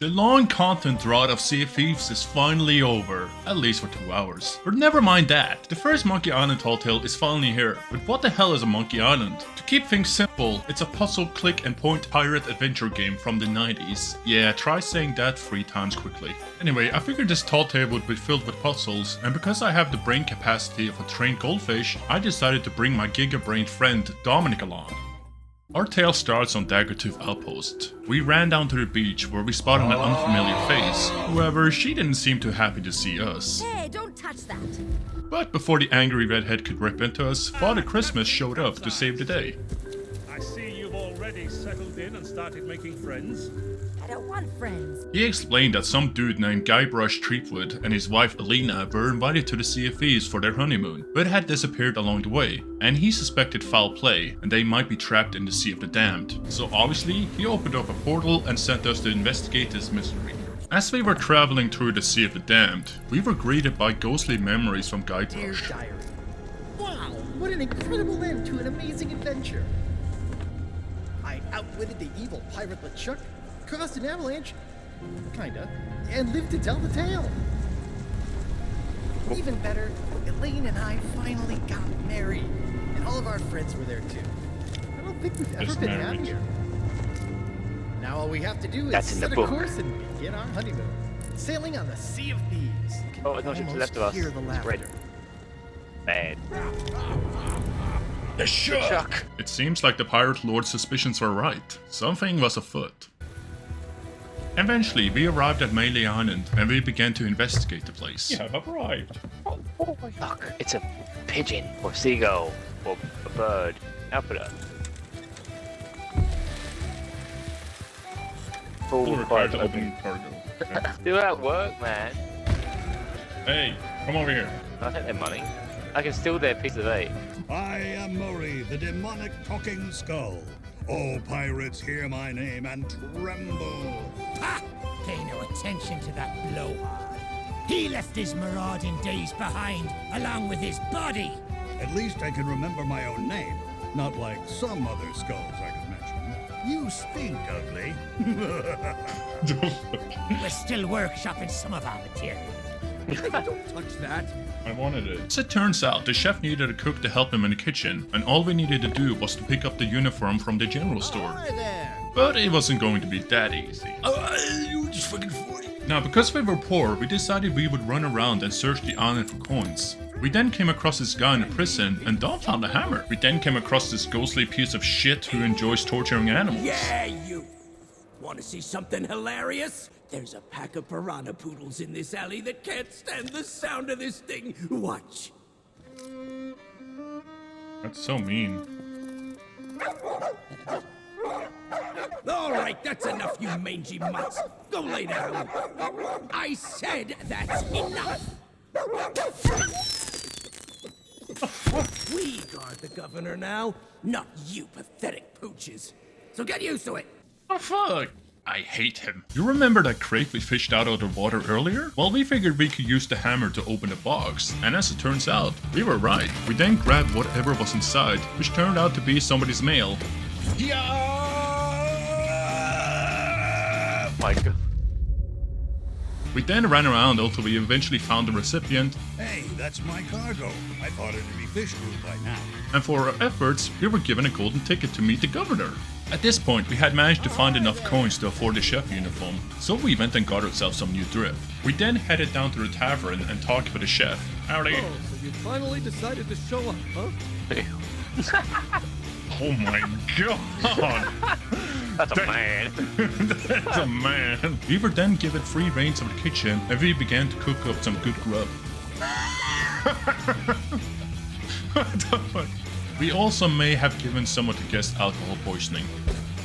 The long content drought of Sea of Thieves is finally over, at least for 2 hours. But never mind that, the first Monkey Island tall tale is finally here. But what the hell is a Monkey Island? To keep things simple, it's a puzzle click and point pirate adventure game from the 90s. Yeah, try saying that 3 times quickly. Anyway, I figured this tall tale would be filled with puzzles, and because I have the brain capacity of a trained goldfish, I decided to bring my giga-brained friend Dominic along. Our tale starts on Daggertooth Outpost. We ran down to the beach where we spotted an unfamiliar face. However, she didn't seem too happy to see us. Hey, don't touch that. But before the angry redhead could rip into us, Father Christmas showed up to save the day. I see you've already settled in and started making friends. I don't want friends. He explained that some dude named Guybrush Threepwood and his wife Alina were invited to the Sea of Thieves for their honeymoon, but had disappeared along the way, and he suspected foul play, and they might be trapped in the Sea of the Damned. So obviously, he opened up a portal and sent us to investigate this mystery. As we were traveling through the Sea of the Damned, we were greeted by ghostly memories from Guybrush. Dear diary. Wow, what an incredible end to an amazing adventure. I outwitted the evil pirate LeChuck, caused an avalanche, kinda, and lived to tell the tale. Even better, Elaine and I finally got married, and all of our friends were there too. I don't think we've ever Just been married. happier. Now all we have to do is That's in the set a book. course and begin our honeymoon, sailing on the Sea of Thieves. You can Oh, no, to the almost left of us. hear the It's red. laughter. Bad. LeChuck! It seems like the pirate lord's suspicions were right. Something was afoot. Eventually, we arrived at Mêlée Island and we began to investigate the place. Yeah, I've arrived. Oh, look, it's a pigeon, or seagull, or a bird. Outfitter. Full Required required to to open cargo. Do that work, man. Hey, come over here. I take their money. I can steal their piece of eight. I am Murray, the demonic talking skull. All pirates hear my name and tremble. Ha! Pay no attention to that blowhard. He left his marauding days behind, along with his body. At least I can remember my own name, not like some other skulls I could mention. You stink, ugly. We're still workshopping some of our material. Don't touch that. I wanted it. As it turns out, the chef needed a cook to help him in the kitchen, and all we needed to do was to pick up the uniform from the general store. Hi there. But it wasn't going to be that easy. You just fucking 40. Now, because we were poor, we decided we would run around and search the island for coins. We then came across this guy in a prison, and Dom found a hammer. We then came across this ghostly piece of shit who enjoys torturing animals. Yeah, you. Want to see something hilarious? There's a pack of Piranha Poodles in this alley that can't stand the sound of this thing. Watch. That's so mean. All right, that's enough, you mangy mutts. Go lay down. I said that's enough. We guard the governor now, not you pathetic pooches. So get used to it. Oh fuck! I hate him. You remember that crate we fished out of the water earlier? Well, we figured we could use the hammer to open the box, and as it turns out, we were right. We then grabbed whatever was inside, which turned out to be somebody's mail. My God. We then ran around until we eventually found the recipient, Hey, that's my cargo. I thought it'd be fish food by now. and for our efforts, we were given a golden ticket to meet the governor. At this point, we had managed to find enough coins to afford the chef uniform, so we went and got ourselves some new drip. We then headed down to the tavern and talked with the chef. Howdy. Oh, so you finally decided to show up, huh? Oh my god! That's a man. That's a man. We were then given free reins of the kitchen and we began to cook up some good grub. What the fuck? We also may have given some of the guests alcohol poisoning.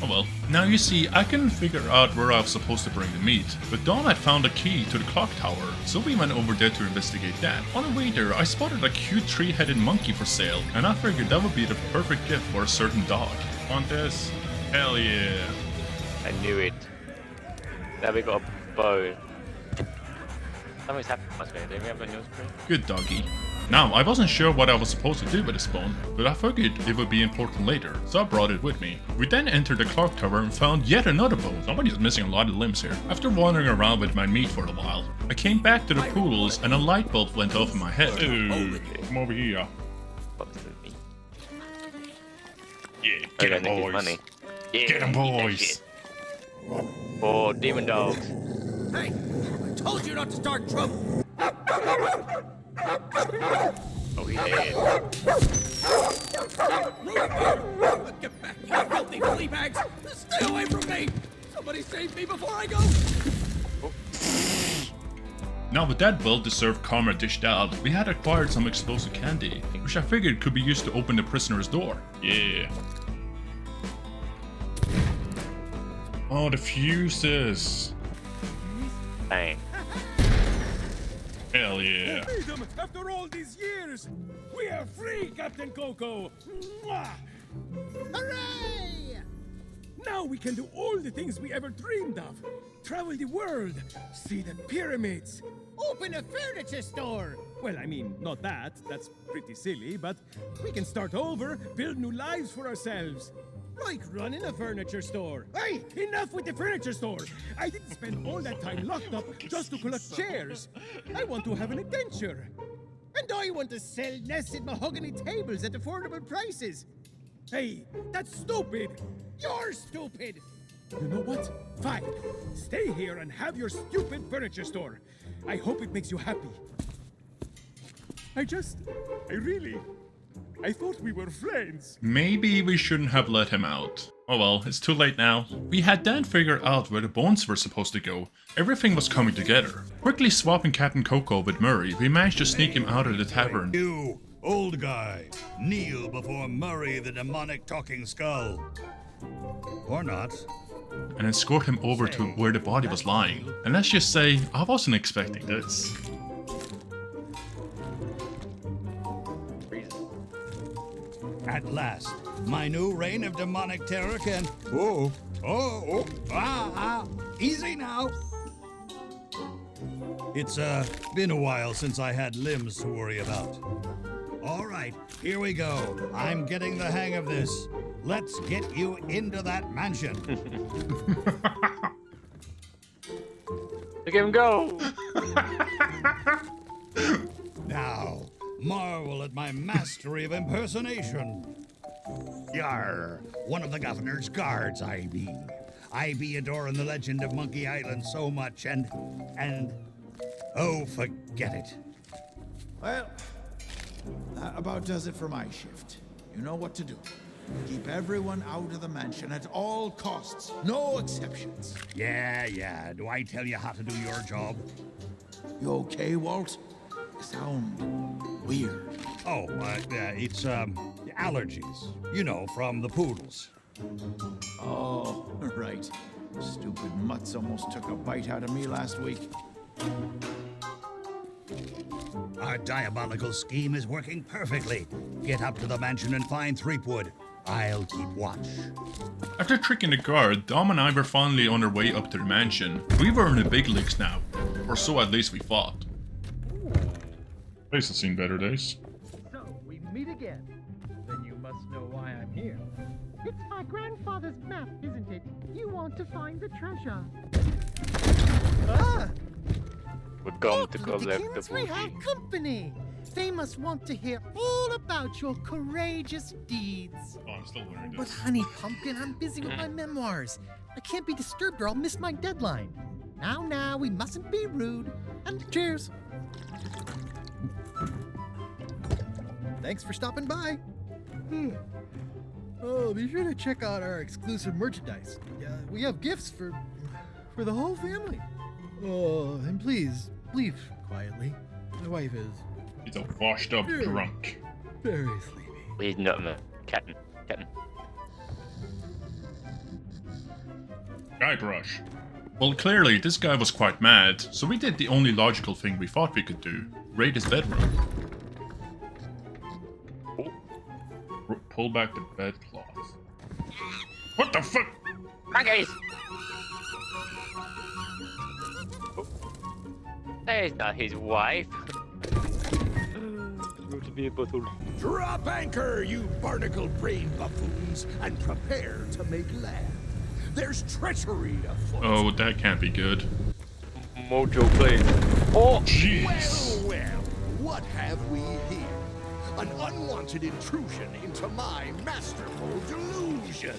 Oh well. Now you see, I couldn't figure out where I was supposed to bring the meat, but Dawn had found a key to the clock tower, so we went over there to investigate that. On the way there, I spotted a cute 3-headed monkey for sale, and I figured that would be the perfect gift for a certain dog. Want this? Hell yeah. I knew it. Now we got a bow. Something's happened to us, man. Do we have a newsprint? Good doggy. Now, I wasn't sure what I was supposed to do with this bone, but I figured it would be important later, so I brought it with me. We then entered the clock tower and found yet another bone. Somebody's missing a lot of limbs here. After wandering around with my meat for a while, I came back to the Poodles and a light bulb went off in my head. Ooh, come over here. Yeah, get him, boys. Yeah, Get him, boys. Oh, demon dogs. Hey, I told you not to start trouble. Oh, he did. Get back, you filthy flea bags! Stay away from me! Somebody save me before I go! Now with that well-deserved karma dished out, we had acquired some explosive candy, which I figured could be used to open the prisoner's door. Yeah. Oh, the fuses. Bang. Hell yeah. Freedom after all these years! We are free, Captain Coco! Mwah! Hooray! Now we can do all the things we ever dreamed of. Travel the world, see the pyramids. Open a furniture store! Well, I mean, not that. That's pretty silly, but we can start over, build new lives for ourselves. Like running a furniture store. Hey, enough with the furniture store! I didn't spend all that time locked up just to collect chairs. I want to have an adventure. And I want to sell nested mahogany tables at affordable prices. Hey, that's stupid! You're stupid! You know what? Fine. Stay here and have your stupid furniture store. I hope it makes you happy. I thought we were friends. Maybe we shouldn't have let him out. Oh well, it's too late now. We had then figured out where the bones were supposed to go. Everything was coming together. Quickly swapping Captain Coco with Murray, we managed to sneak him out of the tavern. You, old guy, kneel before Murray the demonic talking skull. Or not. And escort him over to where the body was lying. And let's just say, I wasn't expecting this. At last, my new reign of demonic terror can... Easy now. It's been a while since I had limbs to worry about. All right, here we go. I'm getting the hang of this. Let's get you into that mansion. Look at him go! Now, marvel at my mastery of impersonation. Yar, one of the governor's guards I be. I be adoring the legend of Monkey Island so much and oh, forget it. Well, that about does it for my shift. You know what to do. Keep everyone out of the mansion at all costs. No exceptions. Yeah. Do I tell you how to do your job? You okay, Walt? You sound weird. Oh, it's allergies. You know, from the Poodles. Oh, right. Stupid mutts almost took a bite out of me last week. Our diabolical scheme is working perfectly. Get up to the mansion and find Threepwood. I'll keep watch. After tricking the guard, Dom and I were finally on our way up to the mansion. We were in the big leagues now. Or so at least we thought. Place has seen better days. So, we meet again. Then you must know why I'm here. It's my grandfather's map, isn't it? You want to find the treasure. Ah! We're going Look, to collect the Lickykins, we have booty. company. They must want to hear all about your courageous deeds. Oh, I'm still wearing But this. honey pumpkin, I'm busy with my memoirs. I can't be disturbed or I'll miss my deadline. Now, we mustn't be rude. And cheers. Thanks for stopping by. Oh, be sure to check out our exclusive merchandise. We have gifts for the whole family. Oh, and please, leave quietly. My wife is He's a washed up drunk. very sleepy. He's not man. Captain. Guybrush. Well, clearly, this guy was quite mad, so we did the only logical thing we thought we could do. Raid his bedroom. Pull back the bedclothes. What the fuck? Monkeys! That is not his wife. be a bottle. Drop anchor, you barnacle-brained buffoons, and prepare to make land. There's treachery afoot. Oh, that can't be good. Mojo plane. Oh! Jeez. Well, what have we here? An unwanted intrusion into my masterful delusion.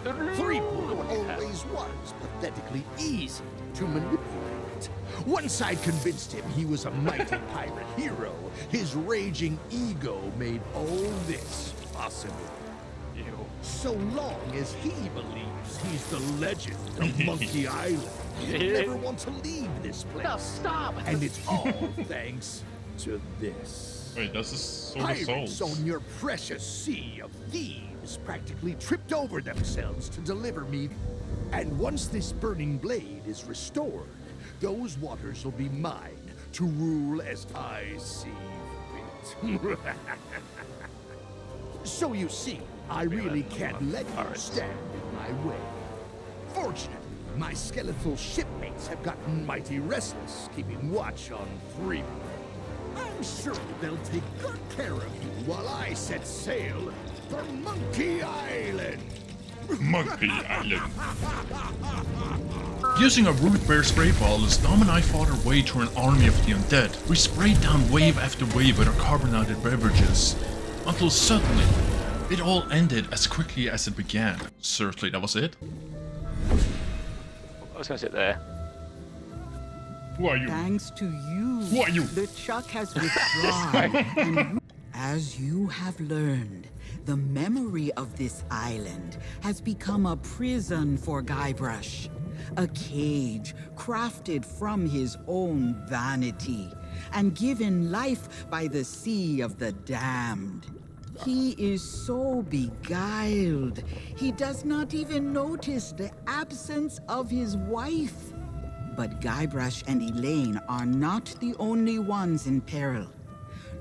Threepwood always was pathetically easy to manipulate. Once I'd convinced him he was a mighty pirate hero, his raging ego made all this possible. Ew. So long as he believes he's the legend of Monkey Island, he'll never want to leave this place. No, stop! And it's all thanks to this. Wait, that's the Sword of Pirates Souls. on your precious Sea of Thieves practically tripped over themselves to deliver me. And once this burning blade is restored, those waters will be mine to rule as I see fit. So you see, I really can't let you stand in my way. Fortunately, my skeletal shipmates have gotten mighty restless, keeping watch on Threepwood. I'm sure they'll take good care of you while I set sail for Monkey Island. Monkey Island. Using a root bear spray bottle, Dom and I fought our way through an army of the undead. We sprayed down wave after wave with our carbonated beverages, until suddenly, it all ended as quickly as it began. Certainly, that was it. I was gonna sit there. Who are you? Thanks to you, Who are you? LeChuck has withdrawn. And as you have learned, the memory of this island has become a prison for Guybrush. A cage crafted from his own vanity and given life by the sea of the damned. He is so beguiled, he does not even notice the absence of his wife. But Guybrush and Elaine are not the only ones in peril.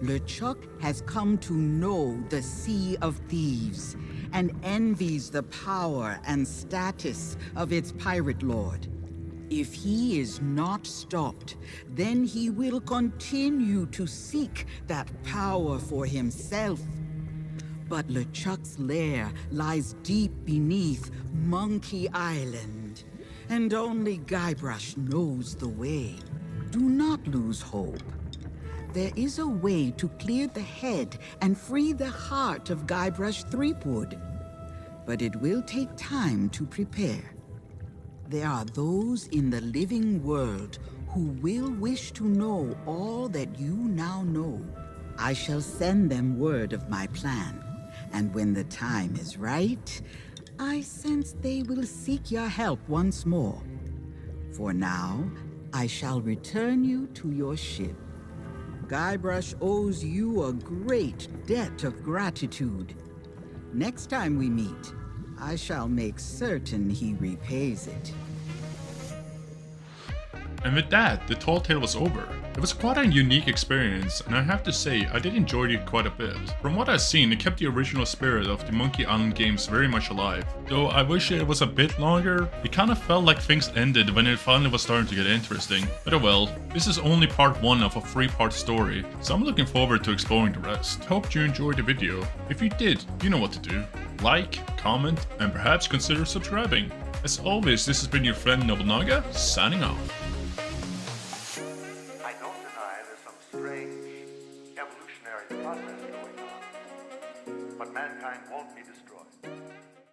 LeChuck has come to know the Sea of Thieves and envies the power and status of its pirate lord. If he is not stopped, then he will continue to seek that power for himself. But LeChuck's lair lies deep beneath Monkey Island, and only Guybrush knows the way. Do not lose hope. There is a way to clear the head and free the heart of Guybrush Threepwood. But it will take time to prepare. There are those in the living world who will wish to know all that you now know. I shall send them word of my plan, and when the time is right, I sense they will seek your help once more. For now, I shall return you to your ship. Guybrush owes you a great debt of gratitude. Next time we meet, I shall make certain he repays it. And with that, the tall tale was over. It was quite a unique experience, and I have to say, I did enjoy it quite a bit. From what I've seen, it kept the original spirit of the Monkey Island games very much alive. Though I wish it was a bit longer, it kind of felt like things ended when it finally was starting to get interesting. But oh well, this is only part 1 of a 3-part story, so I'm looking forward to exploring the rest. Hope you enjoyed the video. If you did, you know what to do. Like, comment, and perhaps consider subscribing. As always, this has been your friend Nobelnaga, signing off.